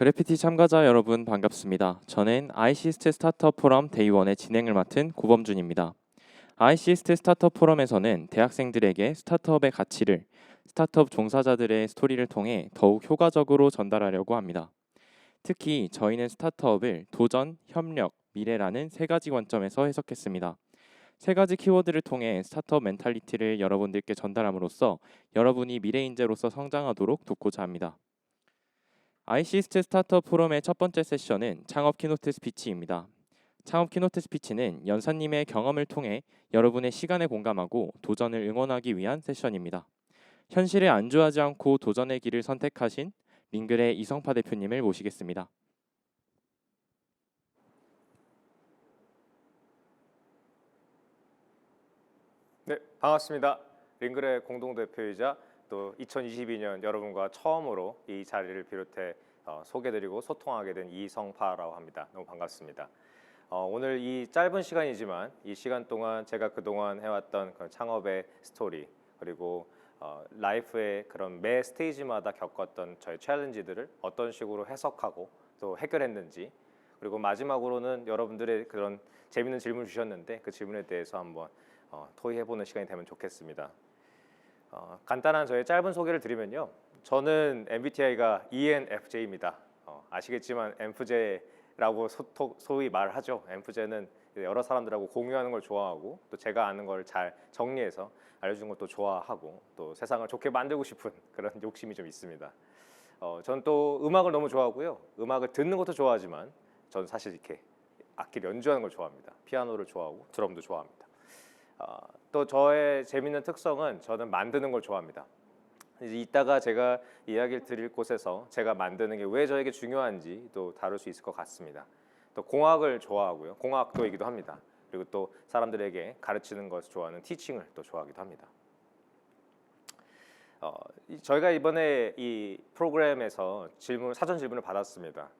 그래피티 참가자 여러분 반갑습니다. 저는 아이시스트 스타트업 포럼 데이원의 진행을 맡은 구범준입니다. 아이시스트 스타트업 포럼에서는 대학생들에게 스타트업의 가치를 스타트업 종사자들의 스토리를 통해 더욱 효과적으로 전달하려고 합니다. 특히 저희는 스타트업을 도전, 협력, 미래라는 세 가지 관점에서 해석했습니다. 세 가지 키워드를 통해 스타트업 멘탈리티를 여러분들께 전달함으로써 여러분이 미래 인재로서 성장하도록 돕고자 합니다. 아이시스트 스타트업 포럼의 첫 번째 세션은 창업 키노트 스피치입니다. 창업 키노트 스피치는 연사님의 경험을 통해 여러분의 시간에 공감하고 도전을 응원하기 위한 세션입니다. 현실에 안주하지 않고 도전의 길을 선택하신 링글의 이성파 대표님을 모시겠습니다. 네, 반갑습니다. 링글의 공동대표이자 또 2022년 여러분과 처음으로 이 자리를 비롯해 소개드리고 소통하게 된 이성파라고 합니다. 너무 반갑습니다. 오늘 이 짧은 시간이지만 이 시간 동안 제가 그동안 해왔던 그 창업의 스토리 그리고 라이프의 그런 매 스테이지마다 겪었던 저의 챌린지들을 어떤 식으로 해석하고 또 해결했는지 그리고 마지막으로는 여러분들의 그런 재밌는 질문 주셨는데 그 질문에 대해서 한번 토의해보는 시간이 되면 좋겠습니다. 간단한 저의 짧은 소개를 드리면요. 저는 MBTI가 ENFJ입니다. 아시겠지만 MFJ라고 소위 말하죠. MFJ는 여러 사람들하고 공유하는 걸 좋아하고 또 제가 아는 걸 잘 정리해서 알려주는 것도 좋아하고 또 세상을 좋게 만들고 싶은 그런 욕심이 좀 있습니다. 저는 또 음악을 너무 좋아하고요. 음악을 듣는 것도 좋아하지만 저는 사실 이렇게 악기를 연주하는 걸 좋아합니다. 피아노를 좋아하고 드럼도 좋아합니다. 또 저의 재밌는 특성은 저는 만드는 걸 좋아합니다. 이제 이따가 제가 이야기를 드릴 곳에서 제가 만드는 게 왜 저에게 중요한지 또 다룰 수 있을 것 같습니다. 또 공학을 좋아하고요. 공학도이기도 합니다. 그리고 또 사람들에게 가르치는 것을 좋아하는 티칭을 또 좋아하기도 합니다. 저희가 이번에 이 프로그램에서 사전 질문을 받았습니다.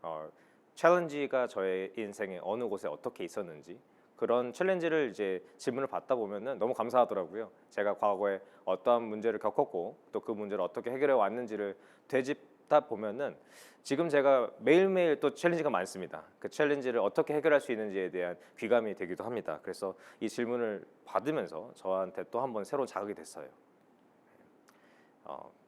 챌린지가 저의 인생의 어느 곳에 어떻게 있었는지 그런 챌린지를 이제 질문을 받다 보면은 너무 감사하더라고요. 제가 과거에 어떠한 문제를 겪었고 또 그 문제를 어떻게 해결해 왔는지를 되짚다 보면은 지금 제가 매일매일 또 챌린지가 많습니다. 그 챌린지를 어떻게 해결할 수 있는지에 대한 귀감이 되기도 합니다. 그래서 이 질문을 받으면서 저한테 또 한번 새로운 자극이 됐어요.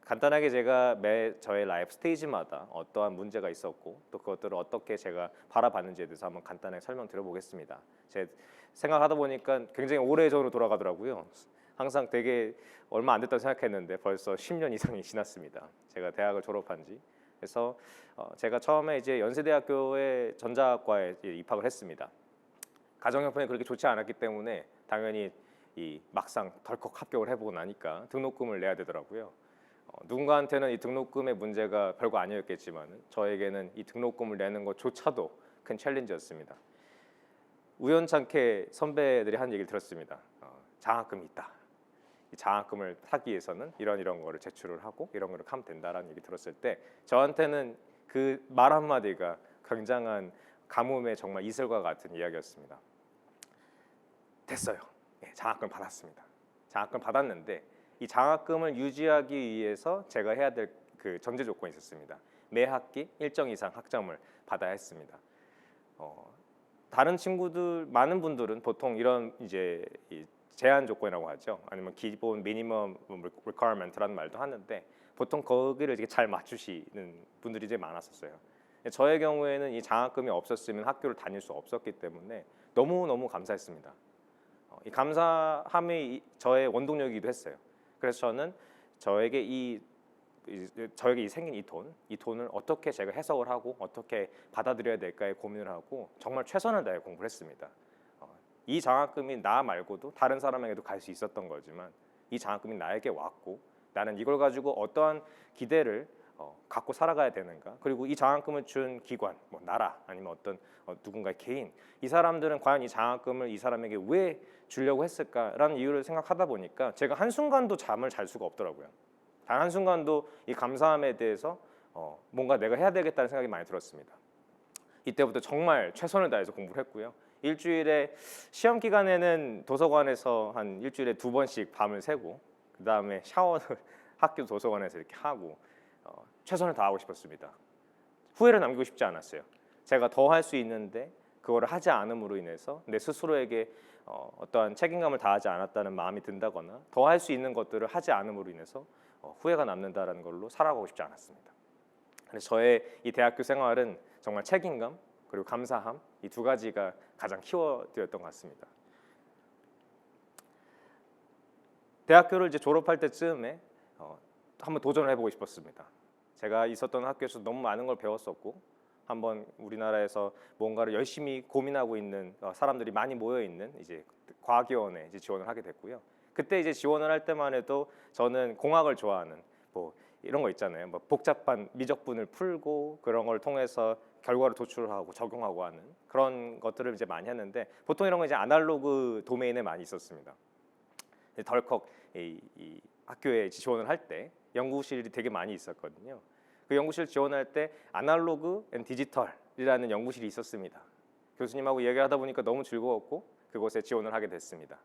간단하게 제가 저의 라이프 스테이지마다 어떠한 문제가 있었고 또 그것들을 어떻게 제가 바라봤는지에 대해서 한번 간단하게 설명드려보겠습니다. 제 생각하다 보니까 굉장히 오래전으로 돌아가더라고요. 항상 되게 얼마 안 됐다고 생각했는데 벌써 10년 이상이 지났습니다. 제가 대학을 졸업한 지. 그래서 제가 처음에 이제 연세대학교의 전자학과에 입학을 했습니다. 가정 형편이 그렇게 좋지 않았기 때문에 당연히 막상 덜컥 합격을 해보고 나니까 등록금을 내야 되더라고요. 누군가한테는 이 등록금의 문제가 별거 아니었겠지만 저에게는 이 등록금을 내는 것조차도 큰 챌린지였습니다. 우연찮게 선배들이 한 얘기를 들었습니다. 장학금이 있다. 이 장학금을 타기 위해서는 이런 거를 제출을 하고 이런 거를 하면 된다라는 얘기 들었을 때 저한테는 그 말 한마디가 굉장한 가뭄의 정말 이슬과 같은 이야기였습니다. 됐어요. 장학금 받았습니다. 장학금 받았는데 이 장학금을 유지하기 위해서 제가 해야 될 그 전제 조건이 있었습니다. 매 학기 일정 이상 학점을 받아야 했습니다. 다른 친구들 많은 분들은 보통 이런 이제 제한 조건이라고 하죠. 아니면 기본 미니멈 리퀘어먼트라는 말도 하는데 보통 거기를 이렇게 잘 맞추시는 분들이 이제 많았었어요. 저의 경우에는 이 장학금이 없었으면 학교를 다닐 수 없었기 때문에 너무너무 감사했습니다. 이 감사함이 저의 원동력이기도 했어요. 그래서 저는 저에게 생긴 이 돈을 어떻게 제가 해석을 하고 어떻게 받아들여야 될까에 고민을 하고 정말 최선을 다해 공부를 했습니다. 이 장학금이 나 말고도 다른 사람에게도 갈 수 있었던 거지만 이 장학금이 나에게 왔고 나는 이걸 가지고 어떠한 기대를 갖고 살아가야 되는가 그리고 이 장학금을 준 기관 뭐 나라 아니면 어떤 누군가의 개인 이 사람들은 과연 이 장학금을 이 사람에게 왜 주려고 했을까라는 이유를 생각하다 보니까 제가 한순간도 잠을 잘 수가 없더라고요. 단 한순간도 이 감사함에 대해서 뭔가 내가 해야 되겠다는 생각이 많이 들었습니다. 이때부터 정말 최선을 다해서 공부를 했고요. 일주일에 시험 기간에는 도서관에서 한 일주일에 2번씩 밤을 새고 그 다음에 샤워를 학교 도서관에서 이렇게 하고 최선을 다하고 싶었습니다. 후회를 남기고 싶지 않았어요. 제가 더 할 수 있는데 그거를 하지 않음으로 인해서 내 스스로에게 어떠한 책임감을 다하지 않았다는 마음이 든다거나 더 할 수 있는 것들을 하지 않음으로 인해서 후회가 남는다라는 걸로 살아가고 싶지 않았습니다. 그래서 저의 이 대학교 생활은 정말 책임감 그리고 감사함 이 두 가지가 가장 키워드였던 것 같습니다. 대학교를 이제 졸업할 때쯤에 한번 도전을 해보고 싶었습니다. 제가 있었던 학교에서 너무 많은 걸 배웠었고 한번 우리나라에서 뭔가를 열심히 고민하고 있는 사람들이 많이 모여 있는 이제 과학위원회에 이제 지원을 하게 됐고요. 그때 이제 지원을 할 때만 해도 저는 공학을 좋아하는 뭐 이런 거 있잖아요. 뭐 복잡한 미적분을 풀고 그런 걸 통해서 결과를 도출하고 적용하고 하는 그런 것들을 이제 많이 했는데 보통 이런 거 이제 아날로그 도메인에 많이 있었습니다. 덜컥 이 학교에 지원을 할 때 연구실이 되게 많이 있었거든요. 그 연구실 지원할 때 아날로그 앤 디지털이라는 연구실이 있었습니다. 교수님하고 이야기를 하다 보니까 너무 즐거웠고 그곳에 지원을 하게 됐습니다.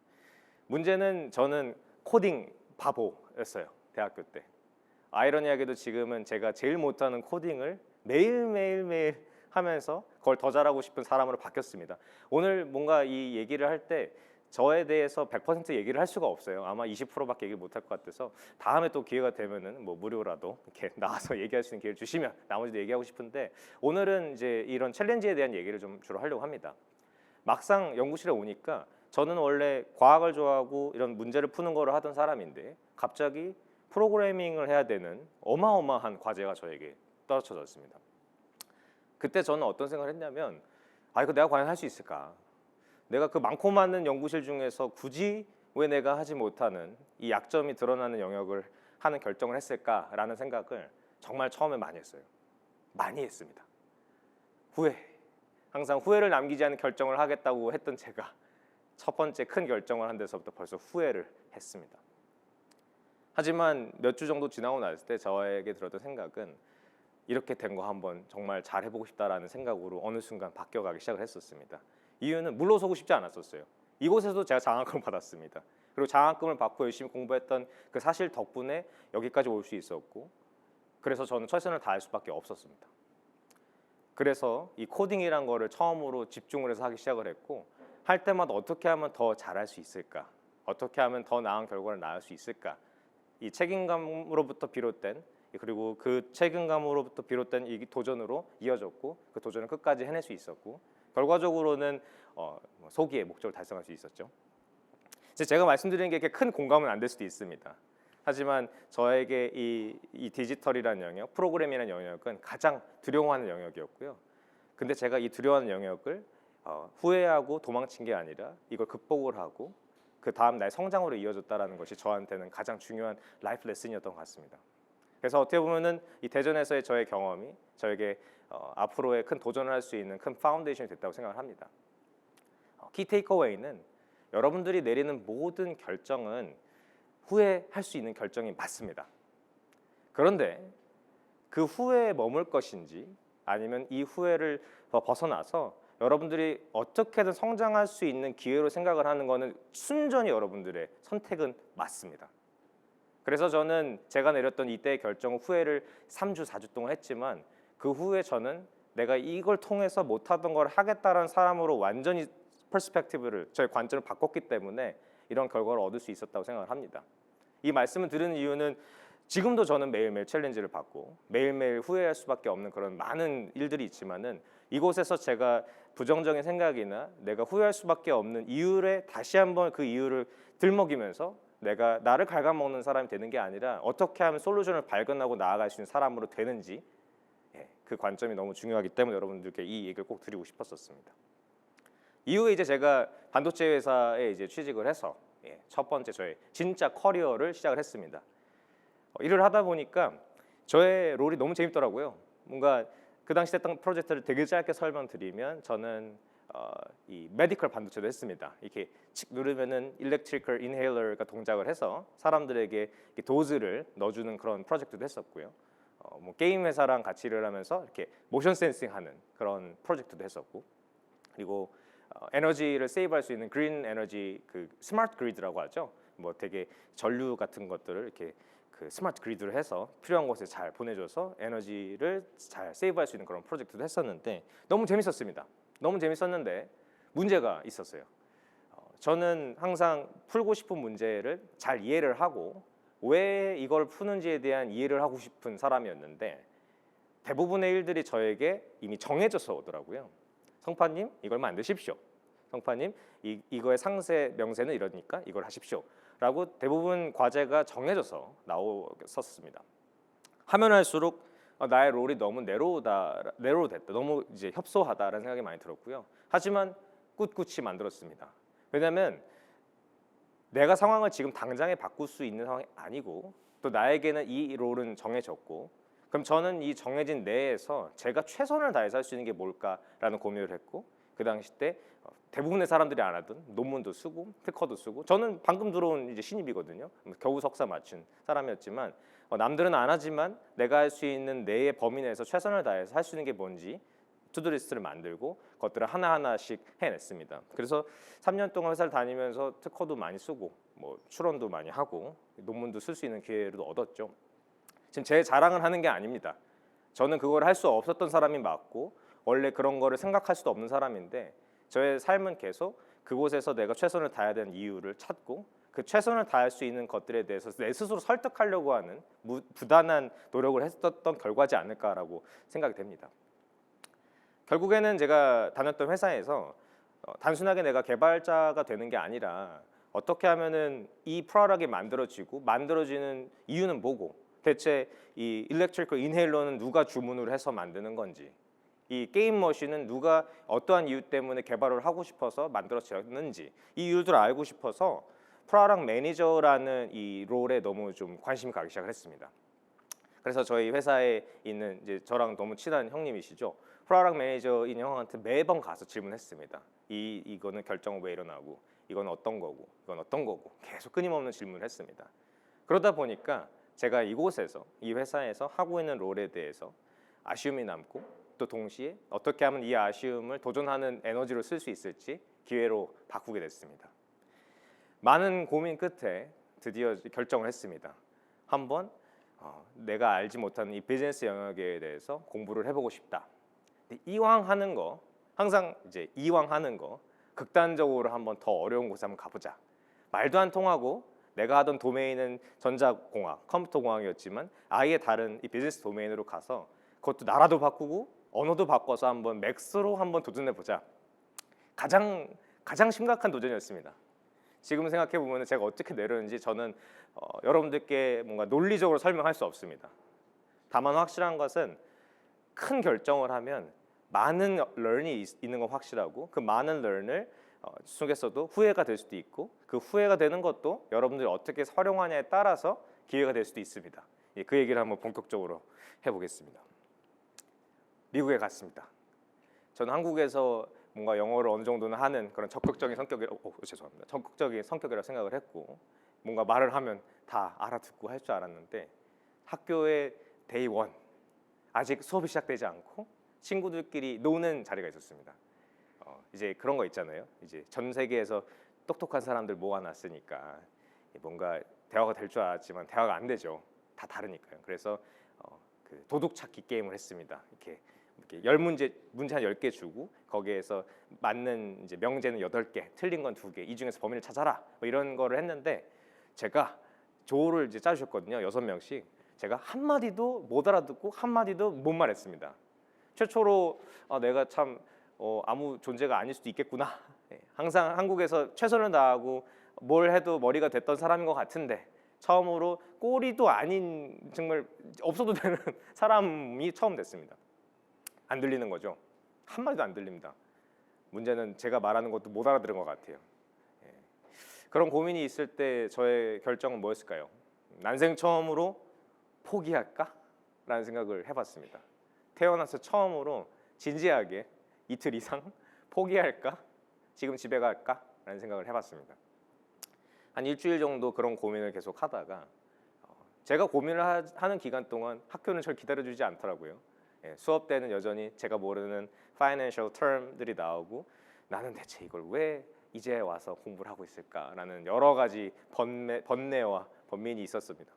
문제는 저는 코딩 바보였어요. 대학교 때. 아이러니하게도 지금은 제가 제일 못하는 코딩을 매일 하면서 그걸 더 잘하고 싶은 사람으로 바뀌었습니다. 오늘 뭔가 이 얘기를 할 때 저에 대해서 100% 얘기를 할 수가 없어요. 아마 20%밖에 얘기를 못할 것 같아서 다음에 또 기회가 되면은 뭐 무료라도 이렇게 나와서 얘기할 수 있는 기회를 주시면 나머지도 얘기하고 싶은데 오늘은 이제 이런 챌린지에 대한 얘기를 좀 주로 하려고 합니다. 막상 연구실에 오니까 저는 원래 과학을 좋아하고 이런 문제를 푸는 거를 하던 사람인데 갑자기 프로그래밍을 해야 되는 어마어마한 과제가 저에게 떨어져졌습니다. 그때 저는 어떤 생각을 했냐면 이거 내가 과연 할 수 있을까? 내가 그 많고 많은 연구실 중에서 굳이 왜 내가 하지 못하는 이 약점이 드러나는 영역을 하는 결정을 했을까라는 생각을 정말 처음에 많이 했어요. 많이 했습니다. 항상 후회를 남기지 않는 결정을 하겠다고 했던 제가 첫 번째 큰 결정을 한 데서부터 벌써 후회를 했습니다. 하지만 몇 주 정도 지나고 났을 때 저에게 들었던 생각은 이렇게 된 거 한번 정말 잘 해보고 싶다라는 생각으로 어느 순간 바뀌어가기 시작을 했었습니다. 이유는 물러서고 싶지 않았었어요. 이곳에서도 제가 장학금을 받았습니다. 그리고 장학금을 받고 열심히 공부했던 그 사실 덕분에 여기까지 올 수 있었고 그래서 저는 최선을 다할 수밖에 없었습니다. 그래서 이 코딩이란 거를 처음으로 집중을 해서 하기 시작을 했고 할 때마다 어떻게 하면 더 잘할 수 있을까? 어떻게 하면 더 나은 결과를 낳을 수 있을까? 이 책임감으로부터 비롯된 그리고 그 책임감으로부터 비롯된 이 도전으로 이어졌고 그 도전을 끝까지 해낼 수 있었고 결과적으로는 소기의 목적을 달성할 수 있었죠. 제가 말씀드리는 게 이렇게 큰 공감은 안 될 수도 있습니다. 하지만 저에게 이 디지털이라는 영역, 프로그램이라는 영역은 가장 두려워하는 영역이었고요. 근데 제가 이 두려워하는 영역을 후회하고 도망친 게 아니라 이걸 극복을 하고 그 다음 날 성장으로 이어졌다라는 것이 저한테는 가장 중요한 라이프 레슨이었던 것 같습니다. 그래서 어떻게 보면은 이 대전에서의 저의 경험이 저에게 앞으로의 큰 도전을 할 수 있는 큰 파운데이션이 됐다고 생각을 합니다. 키 테이크어웨이는 여러분들이 내리는 모든 결정은 후회할 수 있는 결정이 맞습니다. 그런데 그 후회에 머물 것인지 아니면 이 후회를 벗어나서 여러분들이 어떻게든 성장할 수 있는 기회로 생각을 하는 것은 순전히 여러분들의 선택은 맞습니다. 그래서 저는 제가 내렸던 이때의 결정 후회를 3주, 4주 동안 했지만 그 후에 저는 내가 이걸 통해서 못하던 걸 하겠다라는 사람으로 완전히 퍼스펙티브를 저의 관점을 바꿨기 때문에 이런 결과를 얻을 수 있었다고 생각을 합니다. 이 말씀을 드리는 이유는 지금도 저는 매일매일 챌린지를 받고 매일매일 후회할 수밖에 없는 그런 많은 일들이 있지만은 이곳에서 제가 부정적인 생각이나 내가 후회할 수밖에 없는 이유에 다시 한번 그 이유를 들먹이면서 내가 나를 갉아먹는 사람이 되는 게 아니라 어떻게 하면 솔루션을 발견하고 나아갈 수 있는 사람으로 되는지 그 관점이 너무 중요하기 때문에 여러분들께 이 얘기를 꼭 드리고 싶었었습니다. 이후에 이제 제가 반도체 회사에 이제 취직을 해서 첫 번째 저의 진짜 커리어를 시작을 했습니다. 일을 하다 보니까 저의 롤이 너무 재밌더라고요. 뭔가 그 당시 했던 프로젝트를 되게 짧게 설명드리면 저는 이 메디컬 반도체도 했습니다. 이렇게 칙 누르면은 일렉트리컬 인헤일러가 동작을 해서 사람들에게 도즈를 넣어주는 그런 프로젝트도 했었고요. 뭐 게임 회사랑 같이 일을 하면서 이렇게 모션 센싱하는 그런 프로젝트도 했었고, 그리고 에너지를 세이브할 수 있는 그린 에너지 그 스마트 그리드라고 하죠. 뭐 되게 전류 같은 것들을 이렇게 그 스마트 그리드를 해서 필요한 곳에 잘 보내줘서 에너지를 잘 세이브할 수 있는 그런 프로젝트도 했었는데 너무 재밌었습니다. 너무 재밌었는데 문제가 있었어요. 저는 항상 풀고 싶은 문제를 잘 이해를 하고 왜 이걸 푸는지에 대한 이해를 하고 싶은 사람이었는데 대부분의 일들이 저에게 이미 정해져서 오더라고요. 성파님 이걸 만드십시오. 성파님 이거의 상세 명세는 이러니까 이걸 하십시오. 라고 대부분 과제가 정해져서 나왔었습니다. 하면 할수록 나의 롤이 너무 내로우됐다. 너무 이제 협소하다라는 생각이 많이 들었고요. 하지만 꿋꿋이 만들었습니다. 왜냐하면 내가 상황을 지금 당장에 바꿀 수 있는 상황이 아니고 또 나에게는 이 롤은 정해졌고 그럼 저는 이 정해진 내에서 제가 최선을 다해서 할 수 있는 게 뭘까라는 고민을 했고 그 당시 때 대부분의 사람들이 안 하던 논문도 쓰고 특허도 쓰고 저는 방금 들어온 이제 신입이거든요. 겨우 석사 맞춘 사람이었지만 남들은 안 하지만 내가 할 수 있는 내의 범위 내에서 최선을 다해서 할 수 있는 게 뭔지 투두리스트를 만들고 그것들을 하나하나씩 해냈습니다. 그래서 3년 동안 회사를 다니면서 특허도 많이 쓰고 뭐 출원도 많이 하고 논문도 쓸 수 있는 기회를 얻었죠. 지금 제 자랑을 하는 게 아닙니다. 저는 그걸 할 수 없었던 사람이 맞고 원래 그런 거를 생각할 수도 없는 사람인데 저의 삶은 계속 그곳에서 내가 최선을 다해야 되는 이유를 찾고 그 최선을 다할 수 있는 것들에 대해서 내 스스로 설득하려고 하는 부단한 노력을 했었던 결과지 않을까라고 생각이 됩니다. 결국에는 제가 다녔던 회사에서 단순하게 내가 개발자가 되는 게 아니라 어떻게 하면은 이 프로덕트가 만들어지는 이유는 뭐고 대체 이 일렉트리컬 인헤일러는 누가 주문을 해서 만드는 건지 이 게임 머신은 누가 어떠한 이유 때문에 개발을 하고 싶어서 만들어졌는지 이 이유들을 알고 싶어서 프로덕트 매니저라는 이 롤에 너무 좀 관심이 가기 시작을 했습니다. 그래서 저희 회사에 있는 이제 저랑 너무 친한 형님이시죠. 프로덕트 매니저인 형한테 매번 가서 질문했습니다. 이거는 결정은 왜 일어나고 이건 어떤 거고 이건 어떤 거고 계속 끊임없는 질문을 했습니다. 그러다 보니까 제가 이곳에서 이 회사에서 하고 있는 롤에 대해서 아쉬움이 남고 또 동시에 어떻게 하면 이 아쉬움을 도전하는 에너지로 쓸 수 있을지 기회로 바꾸게 됐습니다. 많은 고민 끝에 드디어 결정을 했습니다. 한번 내가 알지 못하는 이 비즈니스 영역에 대해서 공부를 해보고 싶다. 이왕 하는 거 항상 이제 이왕 하는 거 극단적으로 한번 더 어려운 곳에 한번 가보자. 말도 안 통하고 내가 하던 도메인은 전자공학, 컴퓨터공학이었지만 아예 다른 이 비즈니스 도메인으로 가서 그것도 나라도 바꾸고 언어도 바꿔서 한번 맥스로 한번 도전해 보자. 가장 심각한 도전이었습니다. 지금 생각해 보면 제가 어떻게 내렸는지 저는 여러분들께 뭔가 논리적으로 설명할 수 없습니다. 다만 확실한 것은 큰 결정을 하면 많은 런이 있는 건 확실하고 그 많은 런을 속에서도 후회가 될 수도 있고 그 후회가 되는 것도 여러분들이 어떻게 활용하냐에 따라서 기회가 될 수도 있습니다. 그 얘기를 한번 본격적으로 해보겠습니다. 미국에 갔습니다. 저는 한국에서 뭔가 영어를 어느 정도는 하는 그런 적극적인 성격이라고 생각을 했고 뭔가 말을 하면 다 알아듣고 할 줄 알았는데 학교의 데이 원 아직 수업이 시작되지 않고 친구들끼리 노는 자리가 있었습니다. 이제 그런 거 있잖아요. 이제 전 세계에서 똑똑한 사람들 모아놨으니까 뭔가 대화가 될 줄 알았지만 대화가 안 되죠. 다 다르니까요. 그래서 그 도둑 찾기 게임을 했습니다. 이렇게 10문제 한 10개 주고 거기에서 맞는 이제 명제는 8개, 틀린 건 2개. 이 중에서 범인을 찾아라. 뭐 이런 거를 했는데 제가 조를 이제 짜주셨거든요. 6명씩. 제가 한마디도 못 알아듣고 한마디도 못 말했습니다. 최초로 내가 참 아무 존재가 아닐 수도 있겠구나. 항상 한국에서 최선을 다하고 뭘 해도 머리가 됐던 사람인 것 같은데 처음으로 꼬리도 아닌 정말 없어도 되는 사람이 처음 됐습니다. 안 들리는 거죠. 한마디도 안 들립니다. 문제는 제가 말하는 것도 못 알아들은 것 같아요. 그런 고민이 있을 때 저의 결정은 뭐였을까요? 난생 처음으로 포기할까? 라는 생각을 해봤습니다. 태어나서 처음으로 진지하게 이틀 이상 포기할까? 지금 집에 갈까? 라는 생각을 해봤습니다. 한 일주일 정도 그런 고민을 계속 하다가 제가 고민을 하는 기간 동안 학교는 저를 기다려주지 않더라고요. 수업 때는 여전히 제가 모르는 financial term들이 나오고 나는 대체 이걸 왜 이제 와서 공부를 하고 있을까라는 여러 가지 번뇌와 번민이 있었습니다.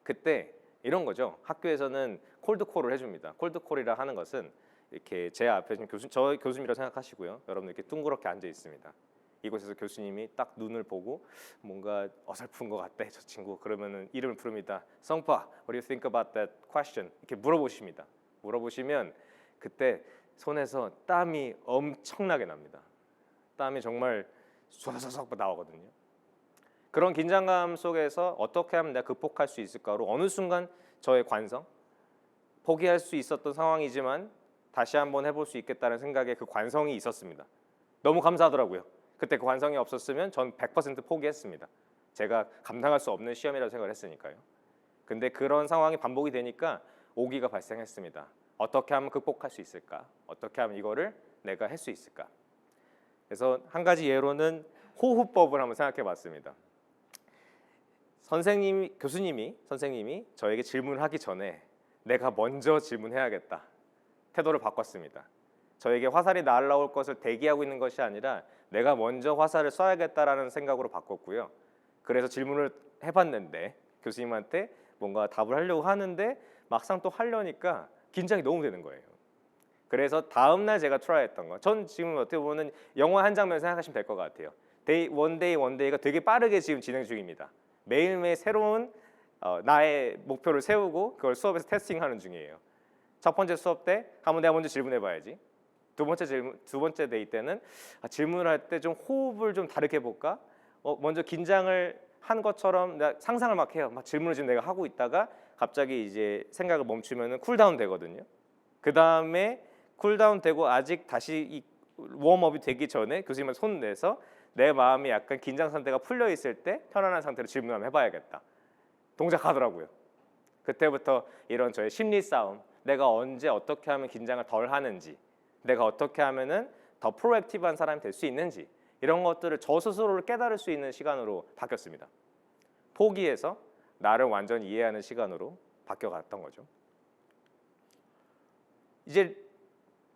그때 이런 거죠. 학교에서는 콜드콜을 해줍니다. 콜드콜이라 하는 것은 이렇게 제 앞에 지금 저 교수님이라고 생각하시고요. 여러분 이렇게 둥그렇게 앉아 있습니다. 이곳에서 교수님이 딱 눈을 보고 뭔가 어설픈 것 같대 저 친구. 그러면은 이름을 부릅니다. 성파, what do you think about that question? 이렇게 물어보십니다. 물어보시면 그때 손에서 땀이 엄청나게 납니다. 땀이 정말 쏟아서 나오거든요. 그런 긴장감 속에서 어떻게 하면 내가 극복할 수 있을까로 어느 순간 저의 관성, 포기할 수 있었던 상황이지만 다시 한번 해볼 수 있겠다는 생각에 그 관성이 있었습니다. 너무 감사하더라고요. 그때 그 관성이 없었으면 전 100% 포기했습니다. 제가 감당할 수 없는 시험이라고 생각을 했으니까요. 근데 그런 상황이 반복이 되니까 오기가 발생했습니다. 어떻게 하면 극복할 수 있을까? 어떻게 하면 이거를 내가 할 수 있을까? 그래서 한 가지 예로는 호흡법을 한번 생각해 봤습니다. 교수님이 저에게 질문하기 전에 내가 먼저 질문해야겠다. 태도를 바꿨습니다. 저에게 화살이 날아올 것을 대기하고 있는 것이 아니라 내가 먼저 화살을 쏴야겠다라는 생각으로 바꿨고요. 그래서 질문을 해봤는데 교수님한테 뭔가 답을 하려고 하는데 막상 또 하려니까 긴장이 너무 되는 거예요. 그래서 다음 날 제가 트라이했던 거. 전 지금 어떻게 보면 영화 한 장면 생각하시면 될 것 같아요. 원데이가 되게 빠르게 지금 진행 중입니다. 매일매일 새로운 나의 목표를 세우고 그걸 수업에서 테스팅하는 중이에요. 첫 번째 수업 때 한번 내가 먼저 질문해봐야지. 두 번째 데이 때는 질문을 할 때 좀 호흡을 좀 다르게 해볼까? 먼저 긴장을 한 것처럼 내가 상상을 막 해요. 막 질문을 지금 내가 하고 있다가 갑자기 이제 생각을 멈추면은 쿨다운 되거든요. 그 다음에 쿨다운 되고 아직 다시 이 웜업이 되기 전에 교수님한테 손 내서 내 마음이 약간 긴장 상태가 풀려 있을 때 편안한 상태로 질문 한번 해봐야겠다. 동작하더라고요. 그때부터 이런 저의 심리 싸움, 내가 언제 어떻게 하면 긴장을 덜 하는지, 내가 어떻게 하면은 더 프로액티브한 사람이 될 수 있는지 이런 것들을 저 스스로를 깨달을 수 있는 시간으로 바뀌었습니다. 포기해서 나를 완전히 이해하는 시간으로 바뀌어갔던 거죠. 이제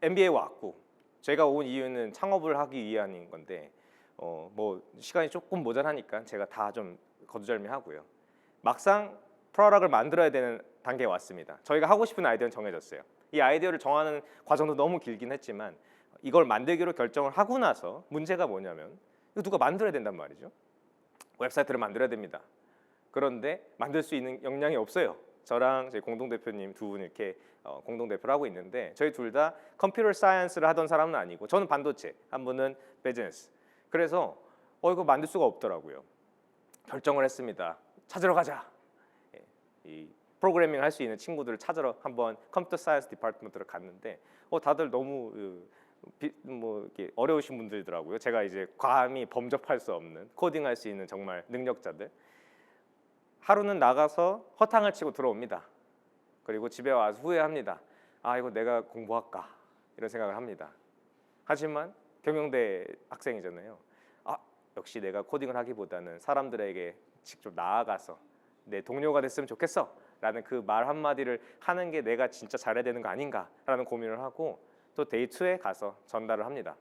MBA 왔고 제가 온 이유는 창업을 하기 위함인 건데 뭐 시간이 조금 모자라니까 제가 다 좀 거두절미하고요. 막상 프로덕트를 만들어야 되는 단계에 왔습니다. 저희가 하고 싶은 아이디어는 정해졌어요. 이 아이디어를 정하는 과정도 너무 길긴 했지만 이걸 만들기로 결정을 하고 나서 문제가 뭐냐면 이거 누가 만들어야 된단 말이죠. 웹사이트를 만들어야 됩니다. 그런데 만들 수 있는 역량이 없어요. 저랑 저희 공동대표님 두 분 이렇게 공동대표를 하고 있는데 저희 둘 다 컴퓨터 사이언스를 하던 사람은 아니고 저는 반도체, 한 분은 비즈니스. 그래서 이거 만들 수가 없더라고요. 결정을 했습니다. 찾으러 가자. 이 프로그래밍 할 수 있는 친구들을 찾으러 한번 컴퓨터 사이언스 디파트먼트로 갔는데 다들 너무 뭐 이렇게 어려우신 분들이더라고요. 제가 이제 감히 범접할 수 없는 코딩할 수 있는 정말 능력자들. 하루는 나가서 허탕을 치고 들어옵니다. 그리고 집에 와서 후회합니다. 이거 내가 공부할까 이런 생각을 합니다. 하지만 경영대 학생이잖아요. 역시 내가 코딩을 하기보다는 사람들에게 직접 나아가서 내 동료가 됐으면 좋겠어 라는 그 말 한마디를 하는 게 내가 진짜 잘해야 되는 거 아닌가 라는 고민을 하고 또 데이 2에 가서 전달을 합니다.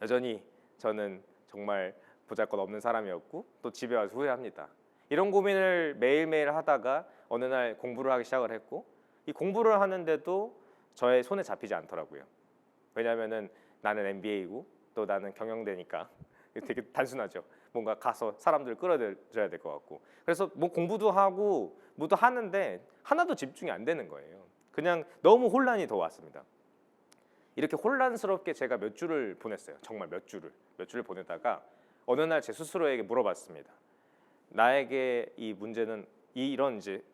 여전히 저는 정말 보잘것없는 사람이었고 또 집에 와서 후회합니다. 이런 고민을 매일매일 하다가 어느 날 공부를 하기 시작을 했고 이 공부를 하는데도 저의 손에 잡히지 않더라고요. 왜냐하면은 나는 MBA이고 또 나는 경영대니까 되게 단순하죠. 뭔가 가서 사람들을 끌어들여야 될 것 같고 그래서 뭐 공부도 하고 뭐도 하는데 하나도 집중이 안 되는 거예요. 그냥 너무 혼란이 더 왔습니다. 이렇게 혼란스럽게 제가 몇 주를 보냈어요. 정말 몇 주를 보내다가 어느 날 제 스스로에게 물어봤습니다. 나에게 이 문제는 이런 이제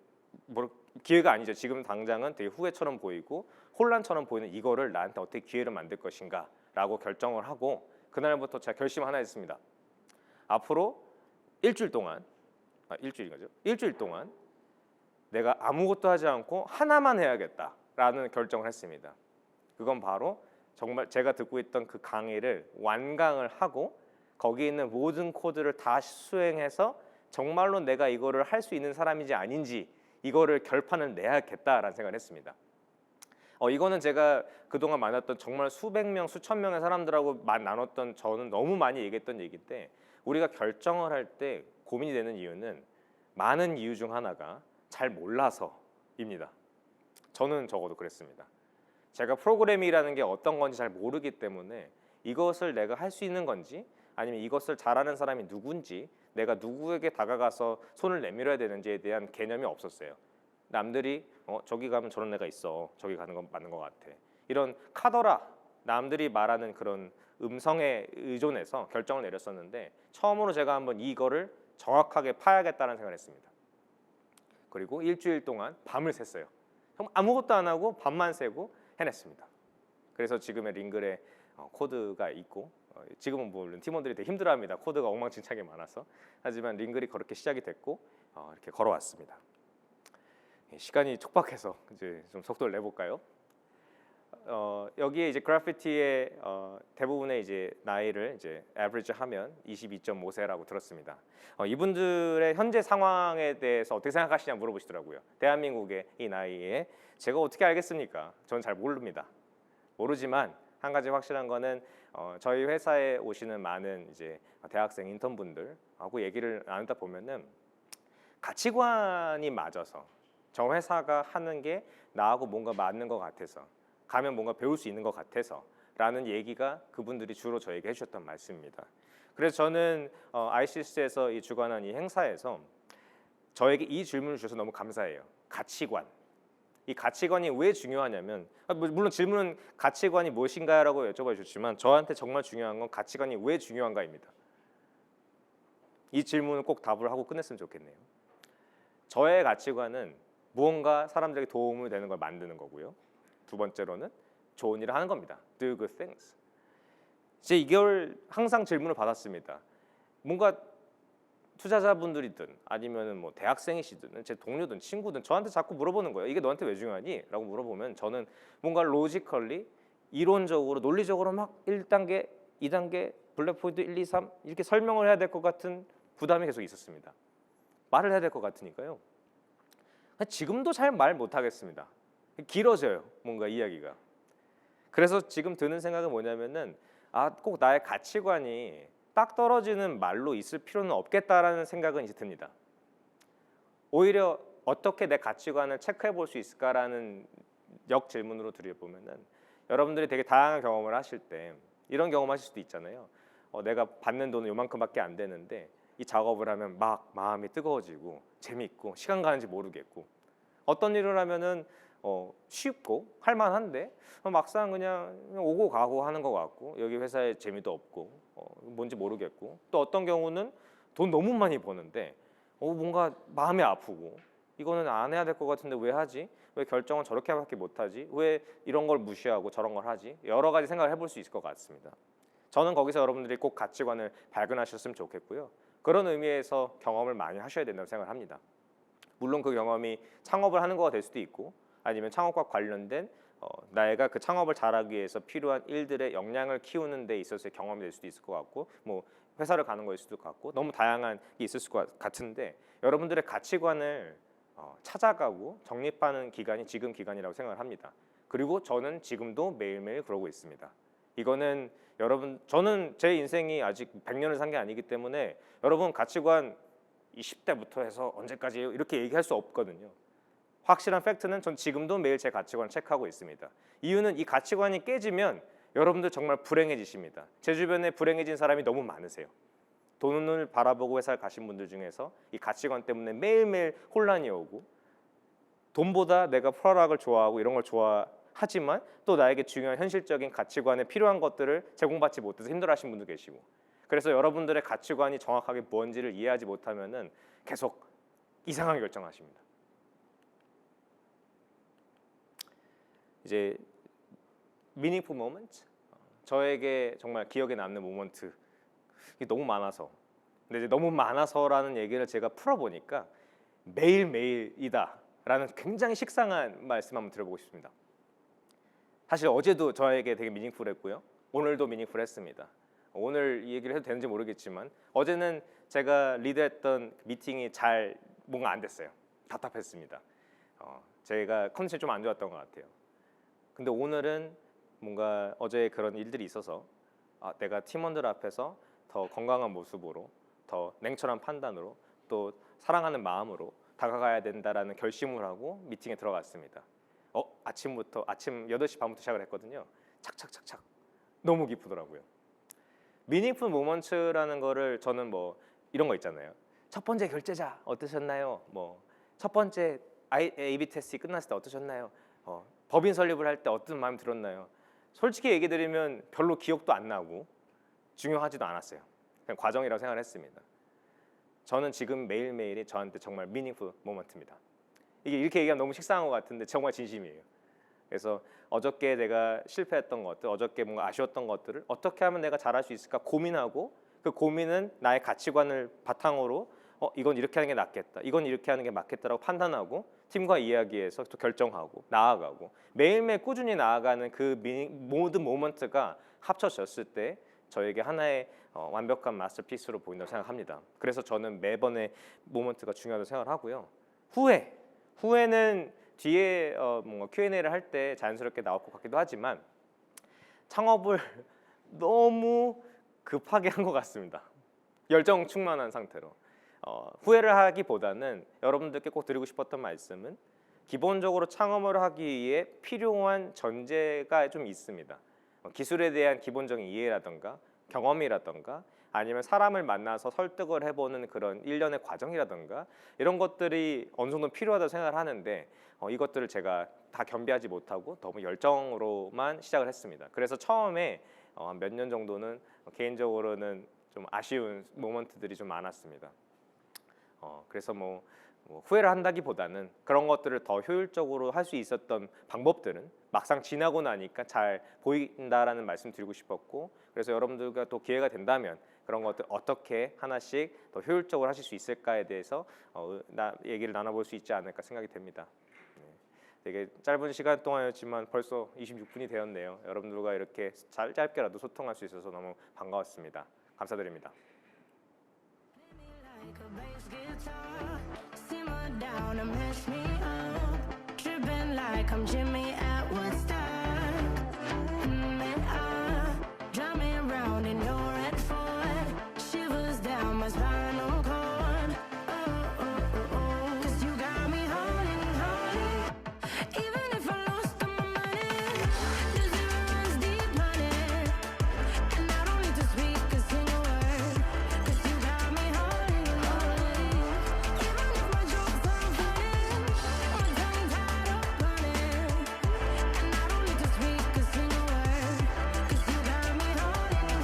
기회가 아니죠. 지금 당장은 되게 후회처럼 보이고 혼란처럼 보이는 이거를 나한테 어떻게 기회를 만들 것인가 라고 결정을 하고 그날부터 제가 결심 하나 했습니다. 앞으로 일주일 동안 일주일 동안 내가 아무것도 하지 않고 하나만 해야겠다라는 결정을 했습니다. 그건 바로 정말 제가 듣고 있던 그 강의를 완강을 하고 거기 있는 모든 코드를 다 수행해서 정말로 내가 이거를 할 수 있는 사람인지 아닌지 이거를 결판을 내야겠다라는 생각을 했습니다. 이거는 제가 그동안 만났던 정말 수백 명, 수천 명의 사람들하고 나눴던 저는 너무 많이 얘기했던 얘기인데 우리가 결정을 할 때 고민이 되는 이유는 많은 이유 중 하나가 잘 몰라서입니다. 저는 적어도 그랬습니다. 제가 프로그래밍이라는 게 어떤 건지 잘 모르기 때문에 이것을 내가 할 수 있는 건지 아니면 이것을 잘하는 사람이 누군지 내가 누구에게 다가가서 손을 내밀어야 되는지에 대한 개념이 없었어요. 남들이 저기 가면 저런 애가 있어. 저기 가는 건 맞는 것 같아. 이런 카더라 남들이 말하는 그런 음성에 의존해서 결정을 내렸었는데 처음으로 제가 한번 이거를 정확하게 파야겠다는 생각을 했습니다. 그리고 일주일 동안 밤을 샜어요. 정말 아무것도 안 하고 밤만 새고 해냈습니다. 그래서 지금의 링글에 코드가 있고 지금은 물론 팀원들이 되게 힘들어합니다. 코드가 엉망진창이 많아서. 하지만 링글이 그렇게 시작이 됐고 이렇게 걸어왔습니다. 시간이 촉박해서 이제 좀 속도를 내볼까요? 여기에 이제 그래피티의 대부분의 이제 나이를 이제 average-하면 22.5세라고 들었습니다. 이분들의 현재 상황에 대해서 어떻게 생각하시냐 물어보시더라고요. 대한민국의 이 나이에 제가 어떻게 알겠습니까? 저는 잘 모릅니다. 모르지만 한 가지 확실한 거는 저희 회사에 오시는 많은 이제 대학생 인턴분들하고 얘기를 나누다 보면은 가치관이 맞아서 저 회사가 하는 게 나하고 뭔가 맞는 것 같아서 가면 뭔가 배울 수 있는 것 같아서 라는 얘기가 그분들이 주로 저에게 해주셨던 말씀입니다. 그래서 저는 ICS에서 이 주관한 이 행사에서 저에게 이 질문을 주셔서 너무 감사해요. 가치관. 이 가치관이 왜 중요하냐면 물론 질문은 가치관이 무엇인가라고 여쭤봐 주셨지만 저한테 정말 중요한 건 가치관이 왜 중요한가입니다. 이 질문을 꼭 답을 하고 끝냈으면 좋겠네요. 저의 가치관은 무언가 사람들에게 도움을 되는 걸 만드는 거고요. 두 번째로는 좋은 일을 하는 겁니다. Do good things. 이제 이걸 항상 질문을 받았습니다. 뭔가 투자자분들이든 아니면은 뭐 대학생이시든 제 동료든 친구든 저한테 자꾸 물어보는 거예요. 이게 너한테 왜 중요하니? 라고 물어보면 저는 뭔가 로지컬리 이론적으로 논리적으로 막 1단계, 2단계, 블랙 포인트 1, 2, 3 이렇게 설명을 해야 될 것 같은 부담이 계속 있었습니다. 말을 해야 될 것 같으니까요. 지금도 잘 말 못하겠습니다. 길어져요. 뭔가 이야기가. 그래서 지금 드는 생각은 뭐냐면은 꼭 나의 가치관이 딱 떨어지는 말로 있을 필요는 없겠다라는 생각은 이제 듭니다. 오히려 어떻게 내 가치관을 체크해 볼 수 있을까라는 역질문으로 드려보면은 여러분들이 되게 다양한 경험을 하실 때 이런 경험하실 수도 있잖아요. 내가 받는 돈은 요만큼밖에 안 되는데 이 작업을 하면 막 마음이 뜨거워지고 재밌고 시간 가는지 모르겠고 어떤 일을 하면은 쉽고 할만한데 막상 그냥 오고 가고 하는 것 같고 여기 회사에 재미도 없고 뭔지 모르겠고 또 어떤 경우는 돈 너무 많이 버는데 뭔가 마음이 아프고 이거는 안 해야 될 것 같은데 왜 하지? 왜 결정은 저렇게밖에 못하지? 왜 이런 걸 무시하고 저런 걸 하지? 여러 가지 생각을 해볼 수 있을 것 같습니다. 저는 거기서 여러분들이 꼭 가치관을 발견하셨으면 좋겠고요. 그런 의미에서 경험을 많이 하셔야 된다고 생각을 합니다. 물론 그 경험이 창업을 하는 거가 될 수도 있고 아니면 창업과 관련된 내가 그 창업을 잘하기 위해서 필요한 일들의 역량을 키우는 데 있어서의 경험이 될 수도 있을 것 같고 뭐 회사를 가는 거일 수도 같고 너무 다양한 게 있을 것 같은데 여러분들의 가치관을 찾아가고 정립하는 기간이 지금 기간이라고 생각을 합니다. 그리고 저는 지금도 매일매일 그러고 있습니다. 이거는 여러분 저는 제 인생이 아직 100년을 산 게 아니기 때문에 여러분 가치관 20대부터 해서 언제까지예요? 이렇게 얘기할 수 없거든요. 확실한 팩트는 전 지금도 매일 제 가치관을 체크하고 있습니다. 이유는 이 가치관이 깨지면 여러분들 정말 불행해지십니다. 제 주변에 불행해진 사람이 너무 많으세요. 돈을 바라보고 회사를 가신 분들 중에서 이 가치관 때문에 매일매일 혼란이 오고 돈보다 내가 프로락을 좋아하고 이런 걸 좋아하지만 또 나에게 중요한 현실적인 가치관에 필요한 것들을 제공받지 못해서 힘들어하시는 분도 계시고 그래서 여러분들의 가치관이 정확하게 뭔지를 이해하지 못하면은 계속 이상하게 결정하십니다. 이제 meaningful moment 저에게 정말 기억에 남는 모먼트 이게 너무 많아서 근데 이제 너무 많아서라는 얘기를 제가 풀어보니까 매일매일이다라는 굉장히 식상한 말씀 한번 드려보고 싶습니다. 사실 어제도 저에게 되게 미닝풀했고요. 오늘도 미닝풀했습니다. 오늘 이 얘기를 해도 되는지 모르겠지만 어제는 제가 리드했던 미팅이 잘 뭔가 안 됐어요. 답답했습니다. 제가 컨디션이 좀 안 좋았던 것 같아요. 근데 오늘은 뭔가 어제 그런 일들이 있어서 내가 팀원들 앞에서 더 건강한 모습으로 더 냉철한 판단으로 또 사랑하는 마음으로 다가가야 된다라는 결심을 하고 미팅에 들어갔습니다. 아침 8시 반부터 시작을 했거든요. 착착착착 너무 기쁘더라고요. 미닝풀 모먼츠라는 거를 저는 뭐 이런 거 있잖아요. 첫 번째 결제자 어떠셨나요? 뭐 첫 번째 A/B 테스트 끝났을 때 어떠셨나요? 법인 설립을 할 때 어떤 마음이 들었나요? 솔직히 얘기 드리면 별로 기억도 안 나고 중요하지도 않았어요. 그냥 과정이라고 생각을 했습니다. 저는 지금 매일매일이 저한테 정말 미닝풀 모먼트입니다. 이게 이렇게 얘기하면 너무 식상한 것 같은데 정말 진심이에요. 그래서 어저께 내가 실패했던 것들, 어저께 뭔가 아쉬웠던 것들을 어떻게 하면 내가 잘할 수 있을까 고민하고, 그 고민은 나의 가치관을 바탕으로 이건 이렇게 하는 게 낫겠다, 이건 이렇게 하는 게 맞겠다라고 판단하고 팀과 이야기해서 또 결정하고 나아가고 매일매일 꾸준히 나아가는 그 모든 모먼트가 합쳐졌을 때 저에게 하나의 완벽한 마스터피스로 보인다고 생각합니다. 그래서 저는 매번의 모먼트가 중요하다고 생각을 하고요. 후회는 뒤에 뭔가 Q&A를 할 때 자연스럽게 나올 것 같기도 하지만 창업을 너무 급하게 한 것 같습니다. 열정 충만한 상태로. 후회를 하기보다는 여러분들께 꼭 드리고 싶었던 말씀은 기본적으로 창업을 하기 위해 필요한 전제가 좀 있습니다. 기술에 대한 기본적인 이해라든가 경험이라든가 아니면 사람을 만나서 설득을 해보는 그런 일련의 과정이라든가 이런 것들이 어느 정도 필요하다고 생각을 하는데 이것들을 제가 다 겸비하지 못하고 너무 열정으로만 시작을 했습니다. 그래서 처음에 몇 년 정도는 개인적으로는 좀 아쉬운 모먼트들이 좀 많았습니다. 그래서 뭐 후회를 한다기보다는 그런 것들을 더 효율적으로 할 수 있었던 방법들은 막상 지나고 나니까 잘 보인다라는 말씀 드리고 싶었고, 그래서 여러분들과 또 기회가 된다면 그런 것들 어떻게 하나씩 더 효율적으로 하실 수 있을까에 대해서 얘기를 나눠볼 수 있지 않을까 생각이 됩니다. 되게 짧은 시간 동안이었지만 벌써 26분이 되었네요. 여러분들과 이렇게 짧게라도 소통할 수 있어서 너무 반가웠습니다. 감사드립니다. Like a bass guitar, simmer down and mess me up. Tripping like I'm Jimmy at Woodstock. And drumming round in no red Ford. Shivers down my spinal cord. Oh. 'Cause you got me holding. Even if I lost all my money, the zero runs deep money. And I don't need to speak a single word. 'Cause you got me holding. Even if my jokes aren't funny, my tongue tied up on it. And I don't need to speak a single word. 'Cause you got me holding.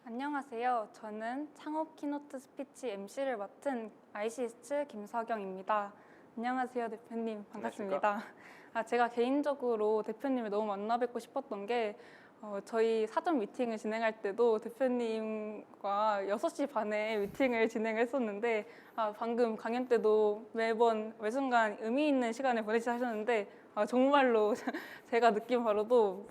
안녕하세요. 저는 창업 키노트 스피치 MC를 맡은 아이시스트 김서경입니다. 안녕하세요, 대표님. 반갑습니다. 제가 개인적으로 대표님을 너무 만나 뵙고 싶었던 게 저희 사전 미팅을 진행할 때도 대표님과 6시 반에 미팅을 진행했었는데 방금 강연 때도 매번 매순간 의미 있는 시간을 보내시다 하셨는데 정말로 제가 느낀 바로도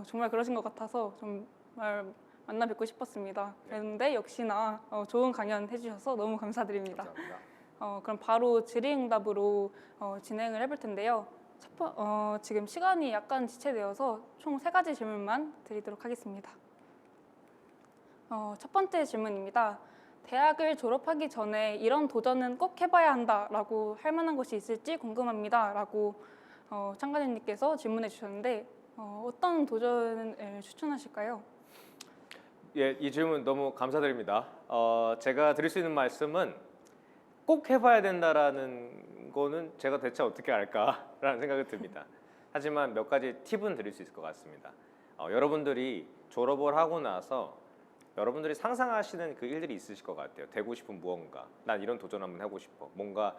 정말 그러신 것 같아서 정말 만나 뵙고 싶었습니다. 그런데 역시나 좋은 강연 해주셔서 너무 감사드립니다. 감사합니다. 그럼 바로 질의응답으로 진행을 해볼 텐데요. 지금 시간이 약간 지체되어서 총 3가지 질문만 드리도록 하겠습니다. 첫 번째 질문입니다. 대학을 졸업하기 전에 이런 도전은 꼭 해봐야 한다라고 할 만한 것이 있을지 궁금합니다라고 참가자님께서 질문해 주셨는데 어떤 도전을 추천하실까요? 예, 이 질문 너무 감사드립니다. 제가 드릴 수 있는 말씀은 꼭 해봐야 된다라는 거는 제가 대체 어떻게 알까라는 생각이 듭니다. 하지만 몇 가지 팁은 드릴 수 있을 것 같습니다. 여러분들이 졸업을 하고 나서 여러분들이 상상하시는 그 일들이 있으실 것 같아요. 되고 싶은 무언가, 난 이런 도전 한번 해보고 싶어, 뭔가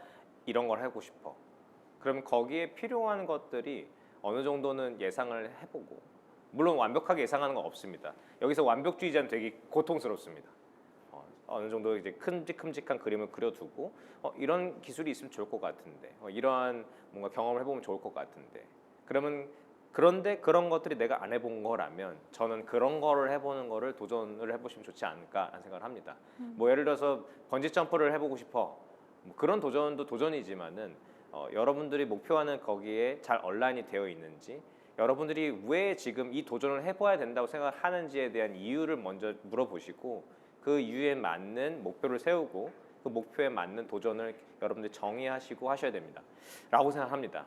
이런 걸 하고 싶어. 그럼 거기에 필요한 것들이 어느 정도는 예상을 해보고 물론 완벽하게 예상하는 건 없습니다. 여기서 완벽주의자는 되게 고통스럽습니다. 어느 정도 이제 큼직큼직한 그림을 그려두고 이런 기술이 있으면 좋을 것 같은데 이러한 뭔가 경험을 해보면 좋을 것 같은데 그런데 그런 것들이 내가 안 해본 거라면 저는 그런 거를 해보는 거를 도전을 해보시면 좋지 않을까라는 생각을 합니다. 뭐 예를 들어서 번지 점프를 해보고 싶어. 뭐 그런 도전도 도전이지만은 여러분들이 목표하는 거기에 잘 얼라인이 되어 있는지 여러분들이 왜 지금 이 도전을 해봐야 된다고 생각하는지에 대한 이유를 먼저 물어보시고 그 이유에 맞는 목표를 세우고 그 목표에 맞는 도전을 여러분들이 정의하시고 하셔야 됩니다. 라고 생각합니다.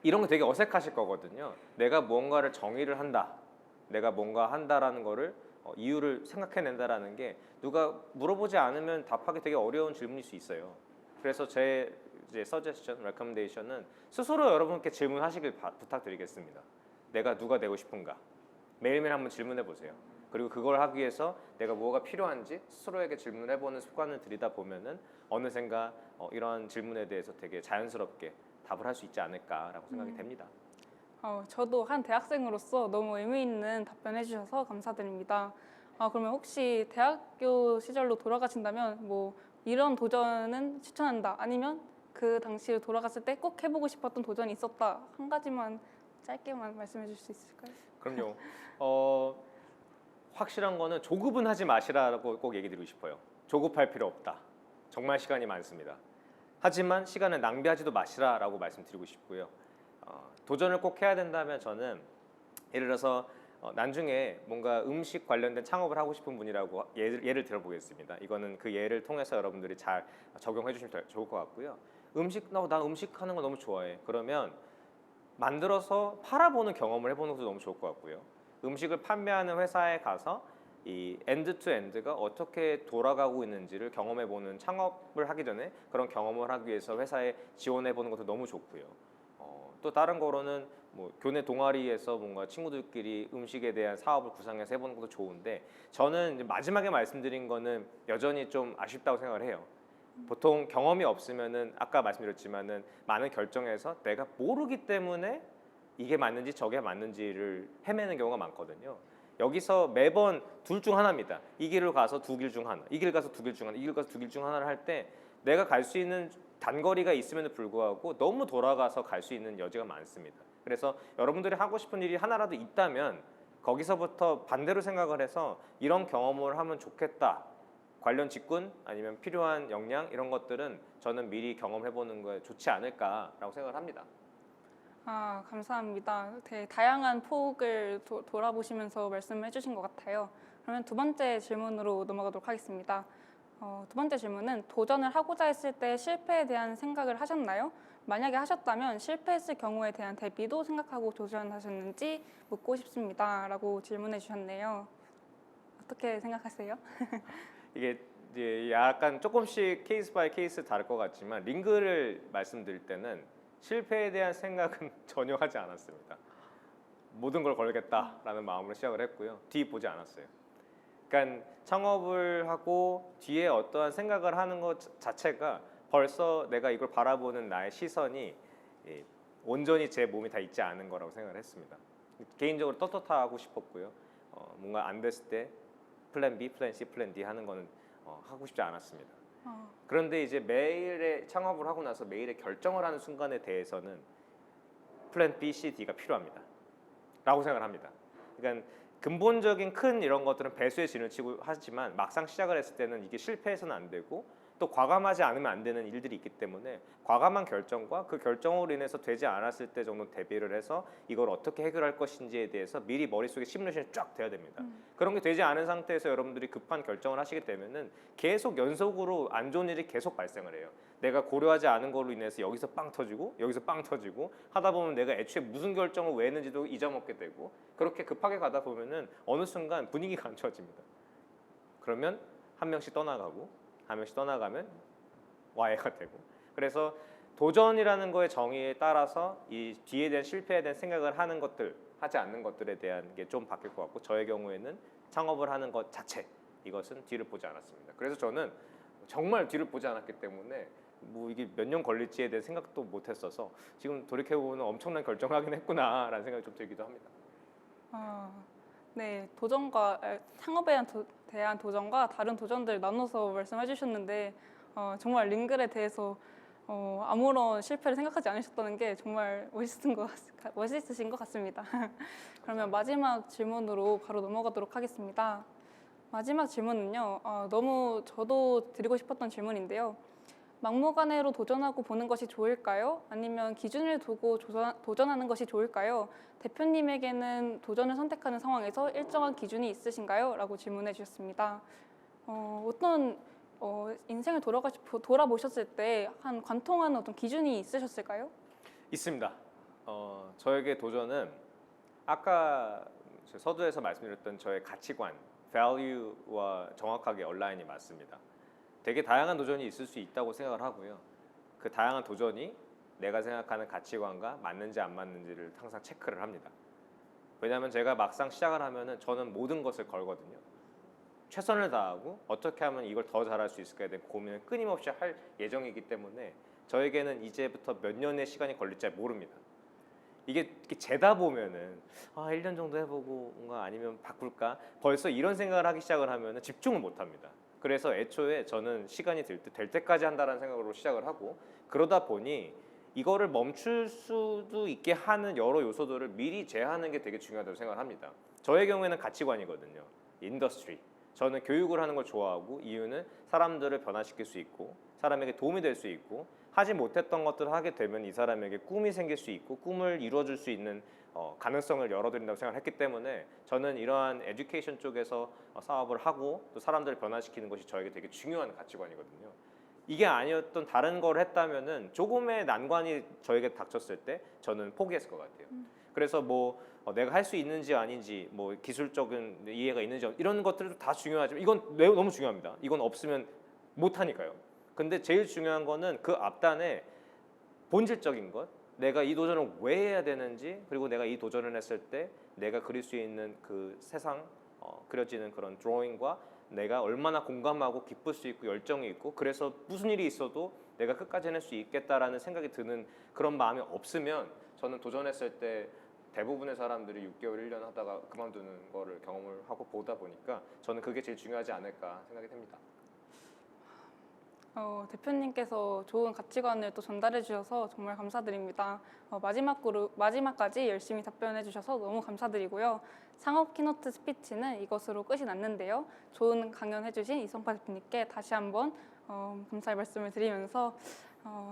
이런 거 되게 어색하실 거거든요. 내가 뭔가를 정의를 한다. 내가 뭔가 한다라는 거를 이유를 생각해낸다라는 게 누가 물어보지 않으면 답하기 되게 어려운 질문일 수 있어요. 그래서 제 이제 suggestion, recommendation은 스스로 여러분께 질문하시길 부탁드리겠습니다. 내가 누가 되고 싶은가? 매일매일 한번 질문해 보세요. 그리고 그걸 하기 위해서 내가 뭐가 필요한지 스스로에게 질문해보는 습관을 들이다 보면은 어느샌가 이런 질문에 대해서 되게 자연스럽게 답을 할 수 있지 않을까라고 생각이 됩니다. 저도 한 대학생으로서 너무 의미 있는 답변해 주셔서 감사드립니다. 그러면 혹시 대학교 시절로 돌아가신다면 뭐 이런 도전은 추천한다 아니면 그 당시에 돌아갔을 때 꼭 해보고 싶었던 도전이 있었다 한 가지만 짧게만 말씀해 줄 수 있을까요? 그럼요. 확실한 거는 조급은 하지 마시라고 꼭 얘기 드리고 싶어요. 조급할 필요 없다. 정말 시간이 많습니다. 하지만 시간을 낭비하지도 마시라라고 말씀드리고 싶고요. 도전을 꼭 해야 된다면 저는 예를 들어서 나중에 뭔가 음식 관련된 창업을 하고 싶은 분이라고 예를 들어보겠습니다. 이거는 그 예를 통해서 여러분들이 잘 적용해 주시면 좋을 것 같고요. 나 음식 하는 거 너무 좋아해. 그러면 만들어서 팔아보는 경험을 해보는 것도 너무 좋을 것 같고요. 음식을 판매하는 회사에 가서 이 엔드 투 엔드가 어떻게 돌아가고 있는지를 경험해보는 창업을 하기 전에 그런 경험을 하기 위해서 회사에 지원해보는 것도 너무 좋고요. 또 다른 거로는 뭐 교내 동아리에서 뭔가 친구들끼리 음식에 대한 사업을 구상해서 해보는 것도 좋은데 저는 이제 마지막에 말씀드린 거는 여전히 좀 아쉽다고 생각을 해요. 보통 경험이 없으면은 아까 말씀드렸지만은 많은 결정에서 내가 모르기 때문에 이게 맞는지 저게 맞는지를 헤매는 경우가 많거든요. 여기서 매번 둘 중 하나입니다. 이 길을 가서 두 길 중 하나, 이 길 가서 두 길 중 하나, 이 길 가서 두 길 중 하나를 할 때 내가 갈 수 있는 단거리가 있음에도 불구하고 너무 돌아가서 갈 수 있는 여지가 많습니다. 그래서 여러분들이 하고 싶은 일이 하나라도 있다면 거기서부터 반대로 생각을 해서 이런 경험을 하면 좋겠다. 관련 직군 아니면 필요한 역량 이런 것들은 저는 미리 경험해보는 거에 좋지 않을까라고 생각을 합니다. 감사합니다. 되게 다양한 폭을 돌아보시면서 말씀을 해주신 것 같아요. 그러면 두 번째 질문으로 넘어가도록 하겠습니다. 두 번째 질문은 도전을 하고자 했을 때 실패에 대한 생각을 하셨나요? 만약에 하셨다면 실패했을 경우에 대한 대비도 생각하고 도전하셨는지 묻고 싶습니다. 라고 질문해 주셨네요. 어떻게 생각하세요? 이게 이제 약간 조금씩 케이스 바이 케이스 다를 것 같지만 링그를 말씀드릴 때는 실패에 대한 생각은 전혀 하지 않았습니다. 모든 걸 걸겠다라는 마음으로 시작을 했고요. 뒤 보지 않았어요. 그러니까 창업을 하고 뒤에 어떠한 생각을 하는 것 자체가 벌써 내가 이걸 바라보는 나의 시선이 온전히 제 몸이 다 있지 않은 거라고 생각을 했습니다. 개인적으로 떳떳하고 싶었고요. 뭔가 안 됐을 때 플랜 B, 플랜 C, 플랜 D 하는 거는 하고 싶지 않았습니다. 그런데 이제 매일의 창업을 하고 나서 매일의 결정을 하는 순간에 대해서는 플랜 B, C, D가 필요합니다. 라고 생각을 합니다. 그러니까 근본적인 큰 이런 것들은 배수의 진을 치고 하지만 막상 시작을 했을 때는 이게 실패해서는 안 되고 또 과감하지 않으면 안 되는 일들이 있기 때문에 과감한 결정과 그 결정으로 인해서 되지 않았을 때 정도 대비를 해서 이걸 어떻게 해결할 것인지에 대해서 미리 머릿속에 시뮬레이션이 쫙 돼야 됩니다. 그런 게 되지 않은 상태에서 여러분들이 급한 결정을 하시게 되면은 계속 연속으로 안 좋은 일이 계속 발생을 해요. 내가 고려하지 않은 걸로 인해서 여기서 빵 터지고 여기서 빵 터지고 하다 보면 내가 애초에 무슨 결정을 왜 했는지도 잊어먹게 되고 그렇게 급하게 가다 보면은 어느 순간 분위기가 안 좋아집니다. 그러면 한 명씩 떠나가고 한 명씩 떠나가면 와해가 되고 그래서 도전이라는 거의 정의에 따라서 이 뒤에 대한 실패에 대한 생각을 하는 것들 하지 않는 것들에 대한 게 좀 바뀔 것 같고 저의 경우에는 창업을 하는 것 자체 이것은 뒤를 보지 않았습니다. 그래서 저는 정말 뒤를 보지 않았기 때문에 뭐 이게 몇 년 걸릴지에 대한 생각도 못 했어서 지금 돌이켜보면 엄청난 결정을 하긴 했구나라는 생각이 좀 들기도 합니다. 네, 창업에 대한 도전과 다른 도전들 나눠서 말씀해 주셨는데 정말 링글에 대해서 아무런 실패를 생각하지 않으셨다는 게 정말 멋있으신 것 같습니다. 그러면 마지막 질문으로 바로 넘어가도록 하겠습니다. 마지막 질문은요, 너무 저도 드리고 싶었던 질문인데요. 막무가내로 도전하고 보는 것이 좋을까요? 아니면 기준을 두고 도전하는 것이 좋을까요? 대표님에게는 도전을 선택하는 상황에서 일정한 기준이 있으신가요? 라고 질문해 주셨습니다. 인생을 돌아보셨을 때 한 관통하는 어떤 기준이 있으셨을까요? 있습니다. 저에게 도전은 아까 서두에서 말씀드렸던 저의 가치관, value와 정확하게 얼라인이 맞습니다. 되게 다양한 도전이 있을 수 있다고 생각을 하고요. 그 다양한 도전이 내가 생각하는 가치관과 맞는지 안 맞는지를 항상 체크를 합니다. 왜냐하면 제가 막상 시작을 하면은 저는 모든 것을 걸거든요. 최선을 다하고 어떻게 하면 이걸 더 잘할 수 있을까에 대한 고민을 끊임없이 할 예정이기 때문에 저에게는 이제부터 몇 년의 시간이 걸릴지 잘 모릅니다. 이게 재다 보면은 1년 정도 해보고 뭔가 아니면 바꿀까? 벌써 이런 생각을 하기 시작을 하면은 집중을 못 합니다. 그래서 애초에 저는 시간이 될 때까지 한다는 생각으로 시작을 하고 그러다 보니 이거를 멈출 수도 있게 하는 여러 요소들을 미리 제하는 게 되게 중요하다고 생각을 합니다. 저의 경우에는 가치관이거든요. 인더스트리. 저는 교육을 하는 걸 좋아하고 이유는 사람들을 변화시킬 수 있고 사람에게 도움이 될 수 있고 하지 못했던 것들을 하게 되면 이 사람에게 꿈이 생길 수 있고 꿈을 이루어줄 수 있는 가능성을 열어드린다고 생각을 했기 때문에 저는 이러한 에듀케이션 쪽에서 사업을 하고 또 사람들을 변화시키는 것이 저에게 되게 중요한 가치관이거든요. 이게 아니었던 다른 걸 했다면은 조금의 난관이 저에게 닥쳤을 때 저는 포기했을 것 같아요. 그래서 내가 할 수 있는지 아닌지 기술적인 이해가 있는지 이런 것들도 다 중요하지만 이건 너무 중요합니다. 이건 없으면 못 하니까요. 근데 제일 중요한 거는 그 앞단에 본질적인 것, 내가 이 도전을 왜 해야 되는지, 그리고 내가 이 도전을 했을 때 내가 그릴 수 있는 그 세상 그려지는 그런 드로잉과 내가 얼마나 공감하고 기쁠 수 있고 열정이 있고 그래서 무슨 일이 있어도 내가 끝까지 해낼 수 있겠다라는 생각이 드는 그런 마음이 없으면 저는 도전했을 때 대부분의 사람들이 6개월, 1년 하다가 그만두는 거를 경험을 하고 보다 보니까 저는 그게 제일 중요하지 않을까 생각이 됩니다. 대표님께서 좋은 가치관을 또 전달해 주셔서 정말 감사드립니다. 마지막까지 열심히 답변해 주셔서 너무 감사드리고요. 창업 키노트 스피치는 이것으로 끝이 났는데요. 좋은 강연 해주신 이성파 대표님께 다시 한번 감사의 말씀을 드리면서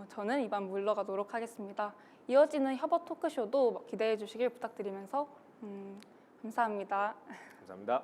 저는 이만 물러가도록 하겠습니다. 이어지는 협업 토크쇼도 기대해 주시길 부탁드리면서 감사합니다. 감사합니다.